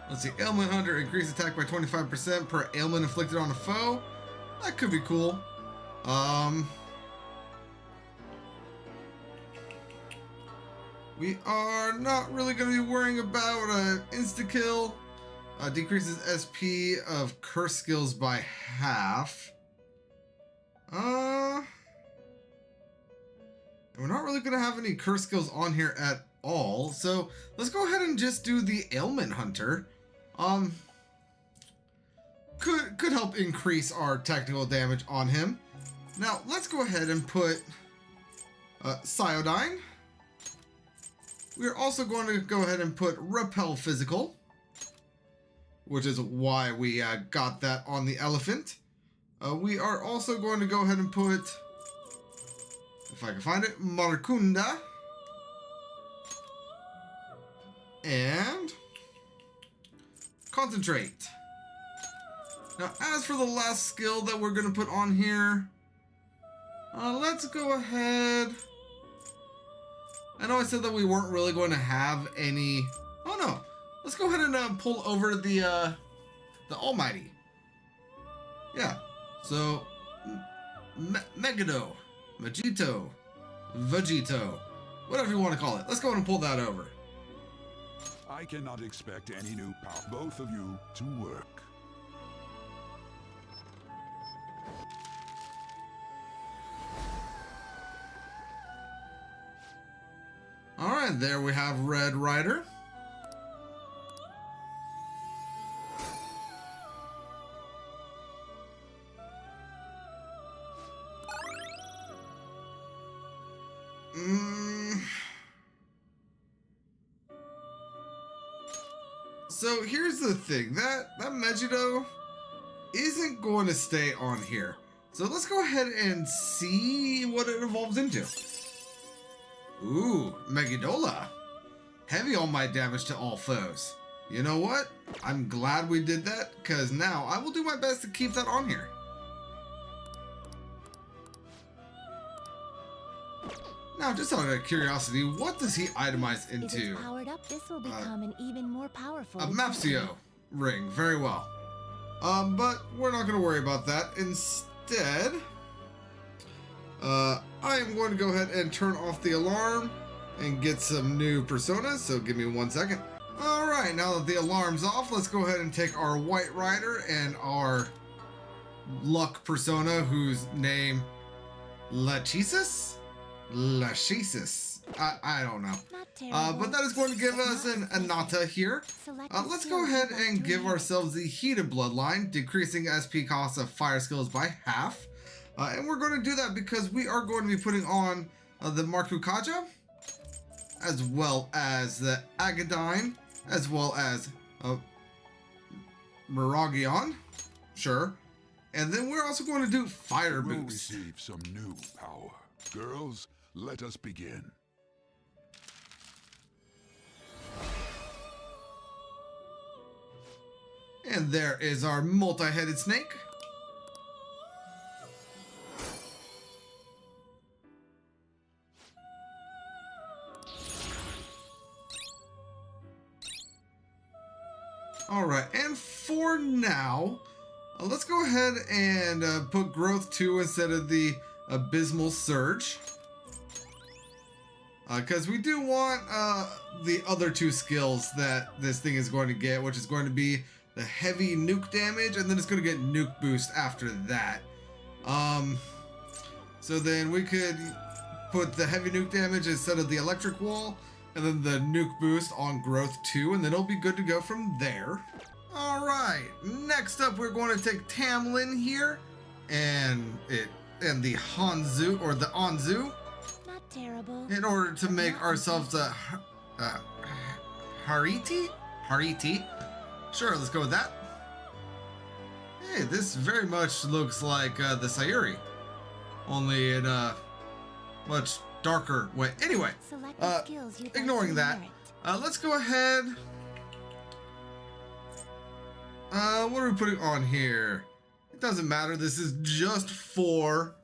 Let's see. Ailment Hunter, increase attack by 25% per ailment inflicted on a foe. That could be cool. We are not really going to be worrying about insta-kill. Decreases SP of curse skills by half. We're not really going to have any curse skills on here at all. So let's go ahead and just do the Ailment Hunter. Could help increase our technical damage on him. Now let's go ahead and put Cyodyne. We're also going to go ahead and put Repel Physical, which is why we got that on the elephant. We are also going to go ahead and put, if I can find it, Maracunda. And Concentrate. Now, as for the last skill that we're going to put on here, let's go ahead. I know I said that we weren't really going to have any. Oh no, let's go ahead and pull over the Almighty. Yeah. So Megado, Magito, Vegito, whatever you want to call it. Let's go ahead and pull that over. I cannot expect any new power, both of you, to work. Alright, there we have Red Rider. So here's the thing, that Megiddo isn't going to stay on here. So let's go ahead and see what it evolves into. Ooh, Megidola. Heavy all might damage to all foes. You know what? I'm glad we did that, because now I will do my best to keep that on here. Now, just out of curiosity, what does he itemize into? If it's powered up, this will become an even more powerful. A Mapsio ring, very well. But we're not going to worry about that. Instead, I am going to go ahead and turn off the alarm and get some new personas. So give me 1 second. All right, now that the alarm's off, let's go ahead and take our White Rider and our luck persona, whose name Lachesis. I don't know. But that is going to give us an Ananta here. Let's go ahead and give ourselves the Heated Bloodline, decreasing SP cost of fire skills by half. And we're going to do that because we are going to be putting on the Markukaja, as well as the Agadine, as well as Miragion. Sure. And then we're also going to do Fire We'll Boost. receive some new power. Girls, let us begin. And there is our multi-headed snake. All right, and for now, let's go ahead and put Growth 2 instead of the Abysmal Surge. Because we do want the other two skills that this thing is going to get, which is going to be the heavy nuke damage, and then it's going to get nuke boost after that. So then we could put the heavy nuke damage instead of the electric wall, and then the nuke boost on Growth 2, and then it'll be good to go from there. All right, next up we're going to take Tamlin here, and the Hanzu, or the Anzu, Not terrible. in order to make ourselves a Hariti? Hariti. Sure, let's go with that. Hey, this very much looks like the Sayuri, only in a much darker way. Anyway, Select the skills you'd like ignoring to that, inherit. let's go ahead. What are we putting on here? It doesn't matter. This is just for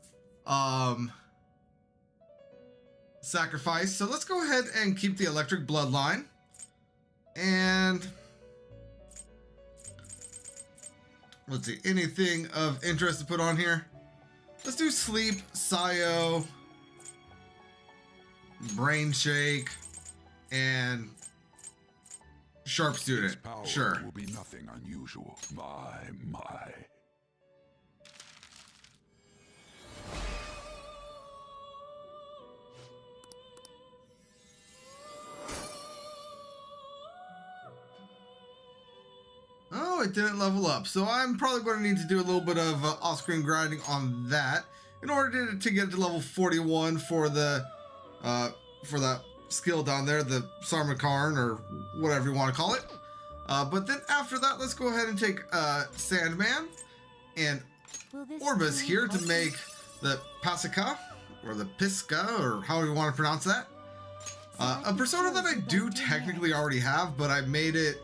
sacrifice. So let's go ahead and keep the electric bloodline. And let's see, anything of interest to put on here? Let's do sleep, Sayo, brain shake, and sharp Its student. power Sure. will be nothing unusual. My. Oh, it didn't level up. So I'm probably going to need to do a little bit of off-screen grinding on that in order to get to level 41 for the for that skill down there, the Sarmakarn, or whatever you want to call it. But then after that, let's go ahead and take Sandman and Will this Orbis tool here to help you? make the Pisaca, or the Pisca, or however you want to pronounce that. A persona that I do technically already have, but I made it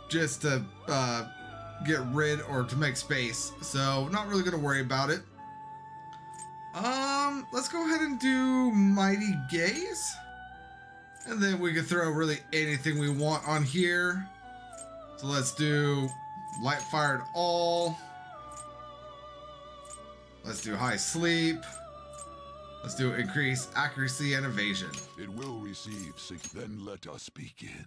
just to get rid or to make space. So not really going to worry about it. Let's go ahead and do Mighty Gaze. And then we can throw really anything we want on here. So let's do Light Fired All. Let's do High Sleep. Let's do Increase Accuracy and Evasion. It will receive then let us begin.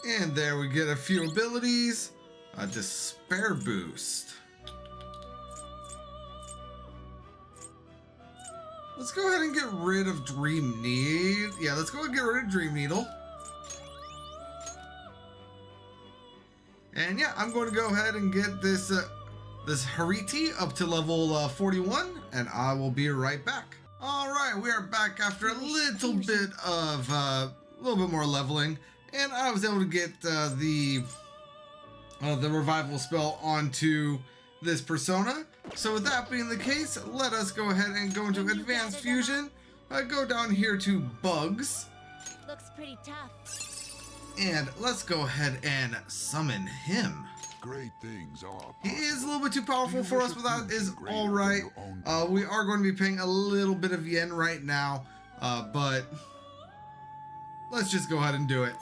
And there we get a few abilities. A Despair Boost. Let's go ahead and get rid of Dream Need. Yeah, let's go ahead and get rid of Dream Needle. And yeah, I'm going to go ahead and get this this Hariti up to level 41, and I will be right back. All right, we are back after a little bit of a little bit more leveling, and I was able to get the revival spell onto this persona. So with that being the case, let us go ahead and go into Advanced Fusion. Go down here to Bugs, Looks pretty tough. and let's go ahead and summon him. Great things are He possible. is a little bit too powerful for us, but that is all right. We are going to be paying a little bit of yen right now, but let's just go ahead and do it.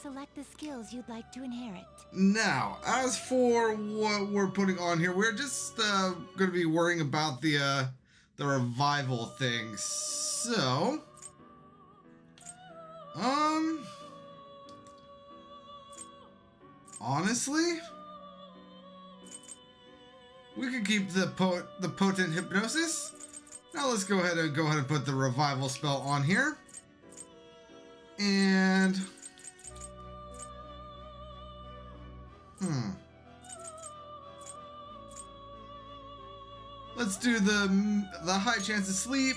Select the skills you'd like to inherit. Now, as for what we're putting on here, we're just going to be worrying about the revival thing. So, honestly, We can keep the potent hypnosis. Now let's go ahead and put the revival spell on here. And let's do the high chance of sleep.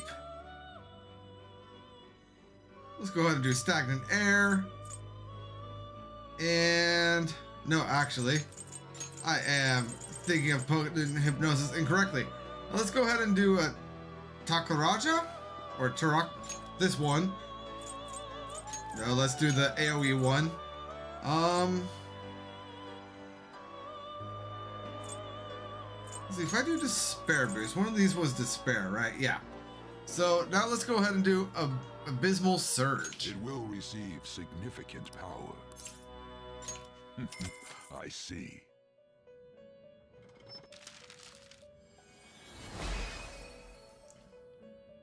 Let's go ahead and do stagnant air. And no, actually, I am thinking of potent hypnosis incorrectly. Now let's go ahead and do a Takaraja or Tarak. This one. No, let's do the AoE one. Let's see if I do Despair boost. One of these was Despair, right? Yeah. So now let's go ahead and do a Abysmal Surge. It will receive significant power. I see.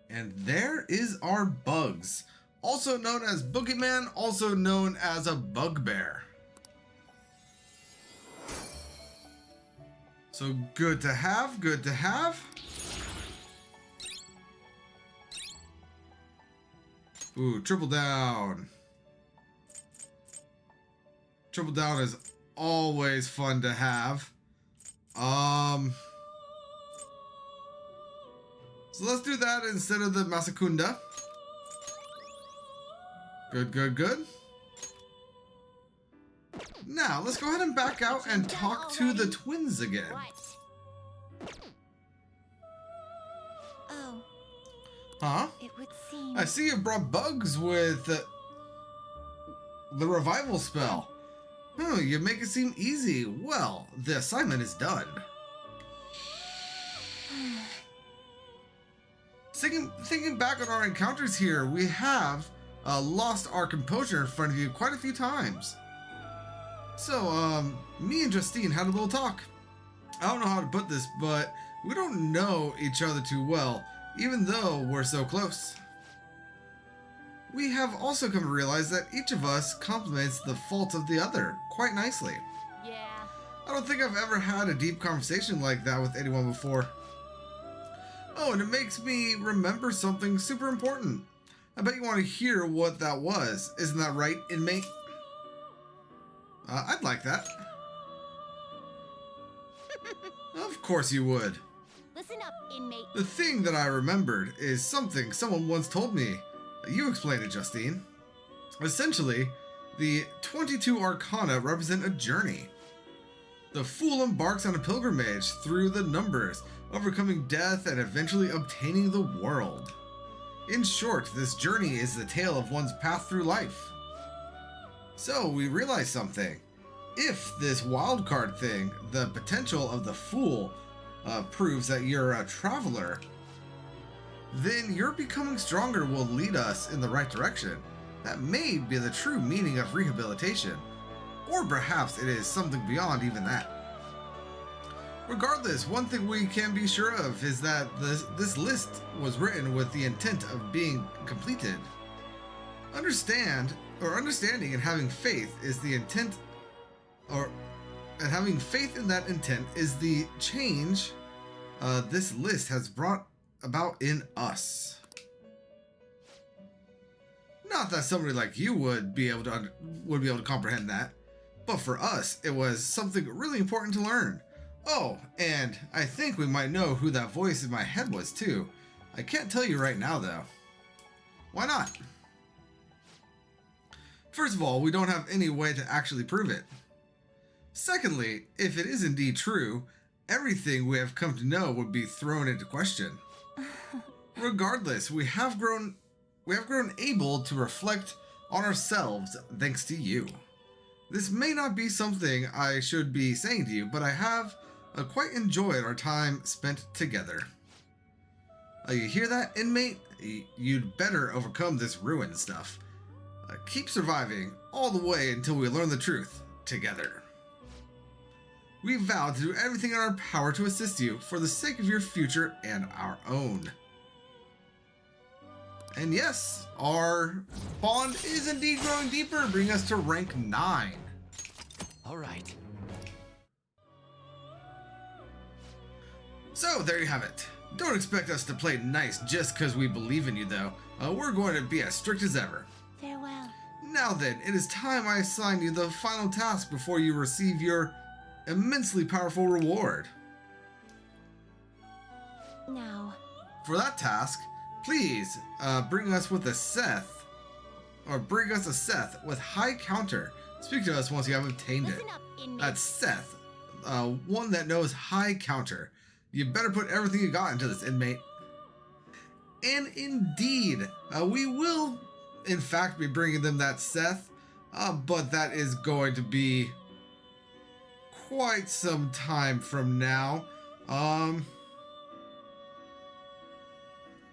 And there is our Bugs. Also known as Boogeyman, also known as a Bugbear. So good to have, good to have. Ooh, triple down. Triple down is always fun to have. So let's do that instead of the Masakunda. Good, good, good. Now, let's go ahead and back out and talk to the twins again. Oh. Huh? It would seem... I see you brought Bugs with the revival spell. You make it seem easy. Well, the assignment is done. Thinking back on our encounters here, we have lost our composure in front of you quite a few times. So, me and Justine had a little talk. I don't know how to put this, but we don't know each other too well, even though we're so close. We have also come to realize that each of us complements the faults of the other quite nicely. Yeah. I don't think I've ever had a deep conversation like that with anyone before. Oh, and it makes me remember something super important. I bet you want to hear what that was. Isn't that right, inmate? I'd like that. Of course you would. Listen up, inmate. The thing that I remembered is something someone once told me. You explained it, Justine. Essentially, the 22 Arcana represent a journey. The fool embarks on a pilgrimage through the numbers, overcoming death and eventually obtaining the world. In short, this journey is the tale of one's path through life. So we realize something. If this wildcard thing, the potential of the fool, proves that you're a traveler, then your becoming stronger will lead us in the right direction. That may be the true meaning of rehabilitation. Or perhaps it is something beyond even that. Regardless, one thing we can be sure of is that this list was written with the intent of being completed. Understanding and having faith is the intent, and having faith in that intent is the change this list has brought about in us. Not that somebody like you would be able to comprehend that, but for us, it was something really important to learn. Oh, and I think we might know who that voice in my head was too. I can't tell you right now though. Why not? First of all, we don't have any way to actually prove it. Secondly, if it is indeed true, everything we have come to know would be thrown into question. Regardless, we have grown able to reflect on ourselves thanks to you. This may not be something I should be saying to you, but I have quite enjoyed our time spent together. You hear that, inmate? You'd better overcome this ruin stuff. Keep surviving all the way until we learn the truth together. We vow to do everything in our power to assist you for the sake of your future and our own. And yes, our bond is indeed growing deeper, bringing us to rank 9. All right. So there you have it. Don't expect us to play nice just because we believe in you, though. We're going to be as strict as ever. Farewell. Now then, it is time I assign you the final task before you receive your immensely powerful reward. Now. For that task, please bring us with a Seth, or bring us a Seth with high counter. Speak to us once you have obtained it. Listen up, inmate. That's Seth, one that knows high counter. You better put everything you got into this, inmate. And indeed, we will, in fact, be bringing them that Seth, but that is going to be quite some time from now.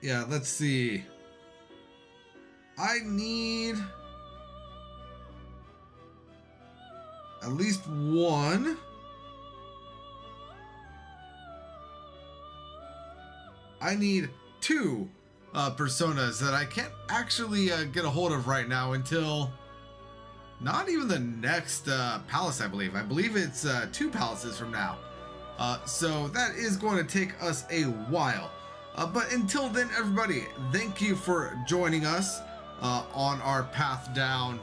Yeah, let's see. I need at least one. I need two personas that I can't actually get a hold of right now until not even the next palace, I believe. I believe it's 2 palaces from now. So that is going to take us a while. But until then, everybody, thank you for joining us on our path down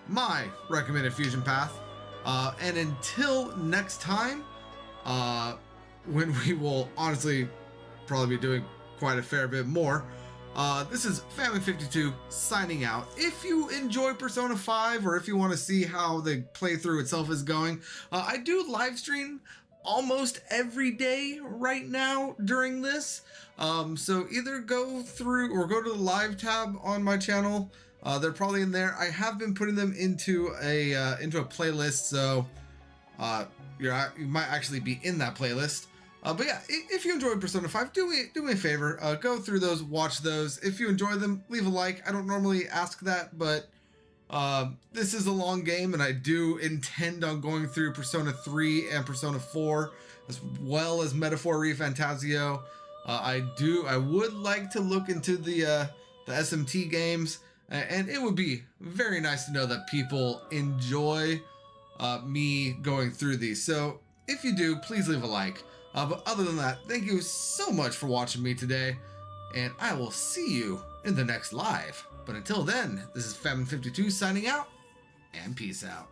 my recommended fusion path. And until next time, when we will honestly probably be doing quite a fair bit more. This is Family52 signing out. If you enjoy Persona 5 or if you want to see how the playthrough itself is going, I do live stream almost every day right now during this. So either go through or go to the live tab on my channel. They're probably in there. I have been putting them into a playlist, so you might actually be in that playlist. But yeah, if you enjoyed Persona 5, do me a favor. Go through those, watch those. If you enjoy them, leave a like. I don't normally ask that, but this is a long game, and I do intend on going through Persona 3 and Persona 4, as well as Metaphor ReFantazio. I would like to look into the SMT games, and it would be very nice to know that people enjoy me going through these. So if you do, please leave a like. But other than that, thank you so much for watching me today, and I will see you in the next live. But until then, this is Famine52 signing out, and peace out.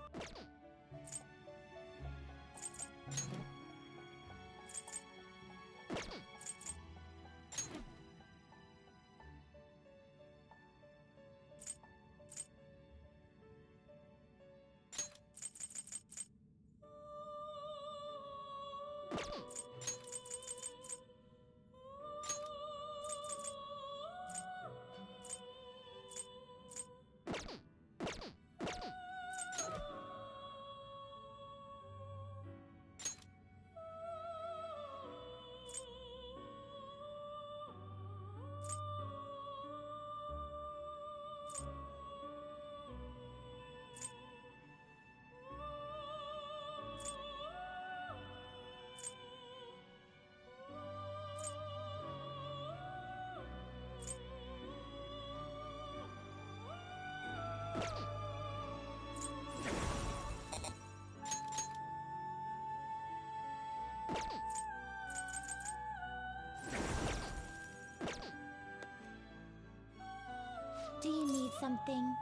Do you need something?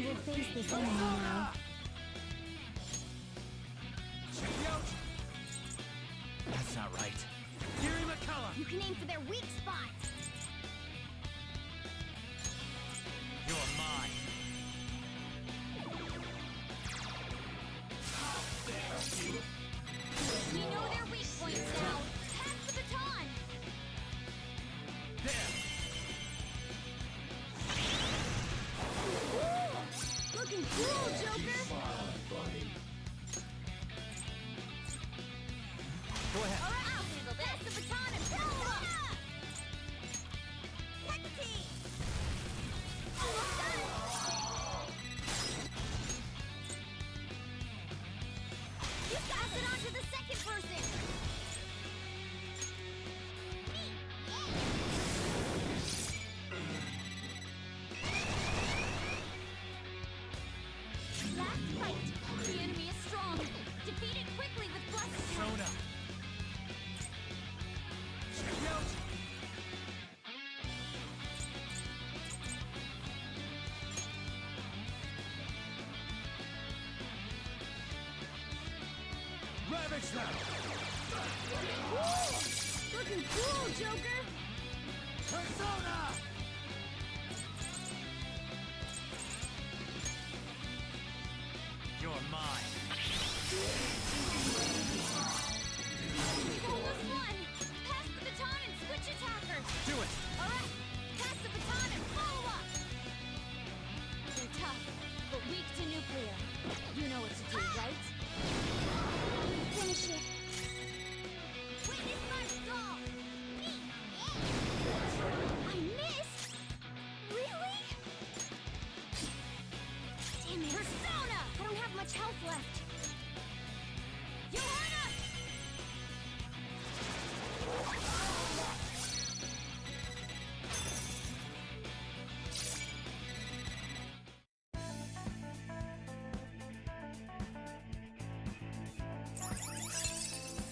will face this enemy now. That's not right. Girimehkala! You can aim for their weak spots. You're mine. We know their weak points now. Pass the baton. There! Woo! Looking cool, Joker. Go ahead. All right, I'll handle this. Pass the baton and follow up. Hecate! Almost done. You pass it on to the second person. Me. Last fight. The enemy is strong. Defeat it quickly with blast attack. Sona! Ravage them! Woo! Looking cool, Joker. Persona! You're mine. We've almost won. Pass the baton and switch attackers. Do it! All right, pass the baton and follow up. They're tough, but weak to nuclear. You know what to do, right? Finish it. Witness my stall. I missed. Really? Damn it! Persona! I don't have much health left. Johanna!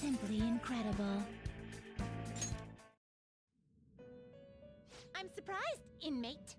Simply incredible. I'm surprised, inmate.